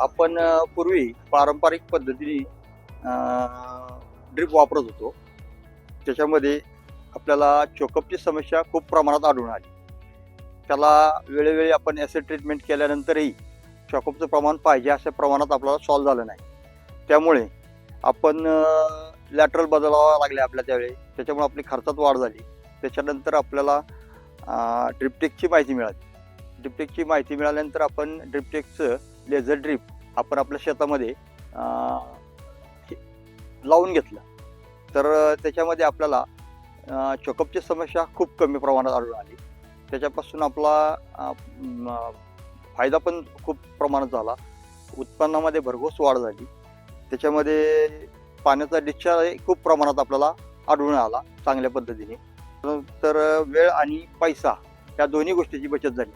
आपण पूर्वी पारंपरिक पद्धतीने ड्रिप वापरत होतो. त्याच्यामध्ये आपल्याला चोकअपची समस्या खूप प्रमाणात आढळून आली. त्याला वेळोवेळी आपण ॲसिड ट्रीटमेंट केल्यानंतरही चोकअपचं प्रमाण पाहिजे अशा प्रमाणात आपल्याला सॉल्व्ह झालं नाही. त्यामुळे आपण लॅटरल बदलावं लागले आपल्या त्यावेळी. त्याच्यामुळे आपली खर्चात वाढ झाली. त्याच्यानंतर आपल्याला ड्रिपटेकची माहिती मिळाली. ड्रिपटेकची माहिती मिळाल्यानंतर आपण ड्रिपटेकचं लेझर ड्रिप आपण आपल्या शेतामध्ये लावून घेतलं. तर त्याच्यामध्ये आपल्याला चोकअपची समस्या खूप कमी प्रमाणात आढळून आली. त्याच्यापासून आपला फायदा पण खूप प्रमाणात झाला. उत्पन्नामध्ये भरघोस वाढ झाली. त्याच्यामध्ये पाण्याचा डिस्चार्ज खूप प्रमाणात आपल्याला आढळून आला चांगल्या पद्धतीने. तर वेळ आणि पैसा या दोन्ही गोष्टीची बचत झाली.